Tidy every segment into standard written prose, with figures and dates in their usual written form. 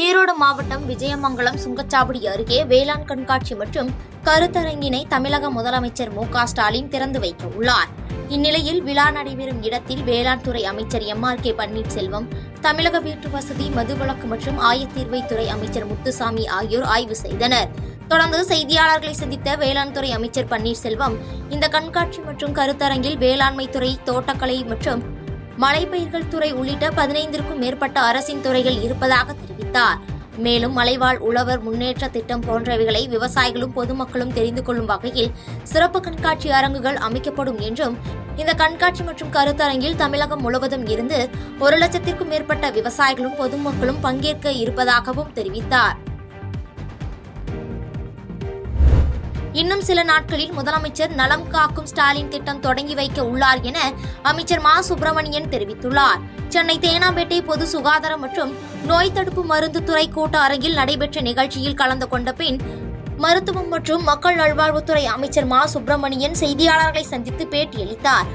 ஈரோடு மாவட்டம் விஜயமங்கலம் சுங்கச்சாவடி அருகே வேளாண் கண்காட்சி மற்றும் கருத்தரங்கினை தமிழக முதலமைச்சர் மு.க.ஸ்டாலின் திறந்து வைக்க உள்ளார். இந்நிலையில் விழா நடைபெறும் இடத்தில் வேளாண் துறை அமைச்சர் எம்.ஆர்.கே. பன்னீர்செல்வம், தமிழக வீட்டு வசதி, மதுவிலக்கு மற்றும் ஆயத்தீர்வைத்துறை அமைச்சர் முத்துசாமி ஆகியோர் ஆய்வு செய்தனர். தொடர்ந்து செய்தியாளர்களை சந்தித்த வேளாண் துறை அமைச்சர் பன்னீர்செல்வம், இந்த கண்காட்சி மற்றும் கருத்தரங்கில் வேளாண்மை துறை, தோட்டக்கலை மற்றும் மலைப்பயிர்கள் துறை உள்ளிட்ட 15க்கும் மேற்பட்ட அரசின் துறைகள் இருப்பதாக தெரிவித்தார். மேலும் மலைவாழ் உழவர் முன்னேற்ற திட்டம் போன்றவைகளை விவசாயிகளும் பொதுமக்களும் தெரிந்து கொள்ளும் வகையில் சிறப்பு கண்காட்சி அரங்குகள் அமைக்கப்படும் என்றும், இந்த கண்காட்சி மற்றும் கருத்தரங்கில் தமிழகம் முழுவதும் இருந்து 1 லட்சத்திற்கும் மேற்பட்ட விவசாயிகளும் பொதுமக்களும் பங்கேற்க இருப்பதாகவும் தெரிவித்தார். இன்னும் சில நாட்களில் முதலமைச்சர் நலம் காக்கும் ஸ்டாலின் திட்டம் தொடங்கி வைக்க உள்ளார் என அமைச்சர் மா. சுப்பிரமணியன் தெரிவித்துள்ளார். சென்னை தேனாம்பேட்டை பொது சுகாதாரம் மற்றும் நோய் தடுப்பு மருந்து துறை கூட்ட அரங்கில் நடைபெற்ற நிகழ்ச்சியில் கலந்து கொண்ட பின் மருத்துவம் மற்றும் மக்கள் நல்வாழ்வுத்துறை அமைச்சர் மா. சுப்பிரமணியன் செய்தியாளர்களை சந்தித்து பேட்டியளித்தார்.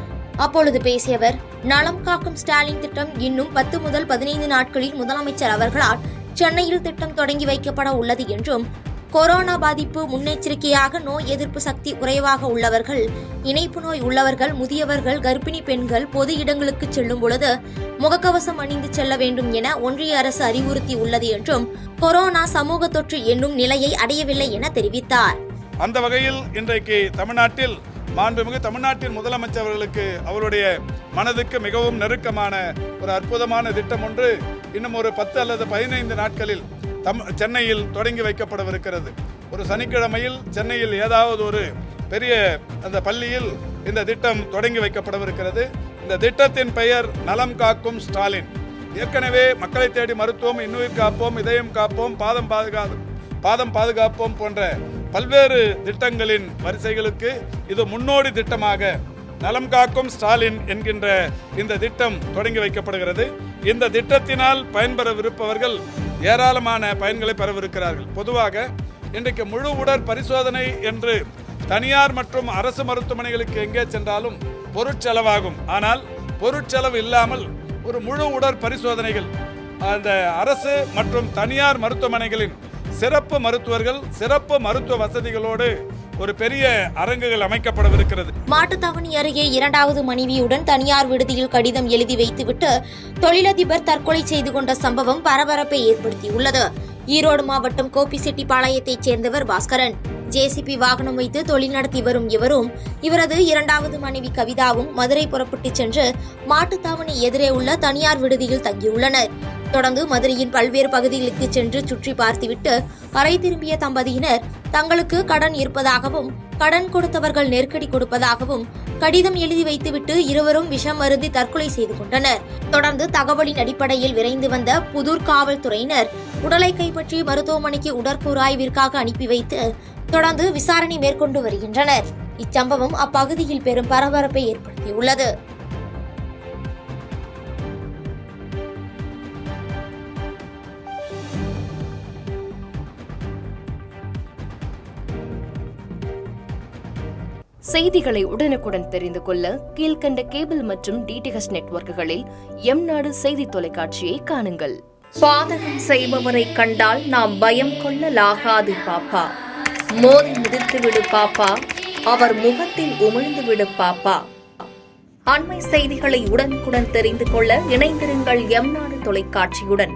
அப்பொழுது பேசிய அவர், நலம் காக்கும் ஸ்டாலின் திட்டம் இன்னும் 10 முதல் 15 நாட்களில் முதலமைச்சர் அவர்களால் சென்னையில் திட்டம் தொடங்கி வைக்கப்பட உள்ளது என்றும், கொரோனா பாதிப்பு முன்னெச்சரிக்கையாக நோய் எதிர்ப்பு சக்தி குறைவாக உள்ளவர்கள், இணைப்பு நோய் உள்ளவர்கள், முதியவர்கள், கர்ப்பிணி பெண்கள் பொது இடங்களுக்கு செல்லும் பொழுது முகக்கவசம் அணிந்து செல்ல வேண்டும் என ஒன்றிய அரசு அறிவுறுத்தி உள்ளது என்றும், கொரோனா சமூக தொற்று என்னும் நிலையை அடையவில்லை என தெரிவித்தார். அந்த வகையில் இன்றைக்கு தமிழ்நாட்டில் மாண்புமிகு தமிழ்நாட்டின் முதலமைச்சர் அவர்களுக்கு அவருடைய மனதுக்கு மிகவும் நெருக்கமான ஒரு அற்புதமான திட்டம் ஒன்று இன்னும் ஒரு 10 அல்லது 15 நாட்களில் சென்னையில் தொடங்கி வைக்கப்படவிருக்கிறது. ஒரு சனிக்கிழமையில் சென்னையில் ஏதாவது ஒரு பெரிய அந்த பள்ளியில் இந்த திட்டம் தொடங்கி வைக்கப்படவிருக்கிறது. இந்த திட்டத்தின் பெயர் நலம் காக்கும் ஸ்டாலின். ஏற்கனவே மக்களை தேடி மருத்துவம், இன்னுயிர் காப்போம், இதயம் காப்போம், பாதம் பாதுகாப்போம் போன்ற பல்வேறு திட்டங்களின் வரிசைகளுக்கு இது முன்னோடி திட்டமாக நலம் காக்கும் ஸ்டாலின் என்கின்ற இந்த திட்டம் தொடங்கி வைக்கப்படுகிறது. இந்த திட்டத்தினால் பயன்பெறவிருப்பவர்கள் ஏராளமான பயன்களை பெறவிருக்கிறார்கள். பொதுவாக இன்றைக்கு முழு உடற் பரிசோதனை என்று தனியார் மற்றும் அரசு மருத்துவமனைகளுக்கு எங்கே சென்றாலும் பொருட்செலவாகும். ஆனால் பொருட்செலவு இல்லாமல் ஒரு முழு உடற் பரிசோதனைகள் அந்த அரசு மற்றும் தனியார் மருத்துவமனைகளின் சிறப்பு மருத்துவர்கள், சிறப்பு மருத்துவ வசதிகளோடு ஒரு பெரிய அரங்குகள் அமைக்கப்படவிருக்கிறது. மாட்டுத்தாவணி அருகே 2வது மனைவியுடன் தனியார் விடுதியில் கடிதம் எழுதி வைத்துவிட்டு தொழிலதிபர் தற்கொலை செய்து கொண்ட சம்பவம் பரபரப்பை ஏற்படுத்தியுள்ளது. ஈரோடு மாவட்டம் கோபிசெட்டிப்பாளையத்தைச் சேர்ந்தவர் பாஸ்கரன். ஜேசிபி வாகனம் வைத்து தொழில் நடத்தி வரும் இவரும் இவரது 2வது மனைவி கவிதாவும் மதுரை புறப்பட்டு சென்று மாட்டுத்தாவணி எதிரே உள்ள தனியார் விடுதியில் தங்கியுள்ளனர். தொடர்ந்து மதுரையின் பல்வேறு பகுதிகளுக்கு சென்று சுற்றி பார்த்துவிட்டு அறை திரும்பிய தம்பதியினர் தங்களுக்கு கடன் இருப்பதாகவும், கடன் கொடுத்தவர்கள் நெருக்கடி கொடுப்பதாகவும் கடிதம் எழுதி வைத்துவிட்டு இருவரும் விஷம் அருந்தி தற்கொலை செய்து கொண்டனர். தொடர்ந்து தகவலின் அடிப்படையில் விரைந்து வந்த புதூர் காவல்துறையினர் உடலை கைப்பற்றி மருத்துவமனைக்கு உடற்கூறாய்விற்காக அனுப்பி வைத்து தொடர்ந்து விசாரணை மேற்கொண்டு வருகின்றனர். இச்சம்பவம் அப்பகுதியில் பெரும் பரபரப்பை ஏற்படுத்தியுள்ளது. செய்திகளை உடனுக்குடன் தெரிந்து கொள்ள கீழ்கண்ட கேபிள் மற்றும் டிடிஎச் நெட்வொர்க்குகளில் எம்நாடு செய்தி தொலைக்காட்சியை காணுங்கள். பாதகம் செய்பவரை கண்டால் நாம் பயம் கொள்ளலாகாது பாப்பா. மோதி மிதித்து விடு பாப்பா, அவர் முகத்தில் உமிழ்ந்து விடு பாப்பா. அண்மை செய்திகளை உடனுக்குடன் தெரிந்து கொள்ள இணைந்திருங்கள் எம்நாடு தொலைக்காட்சியுடன்.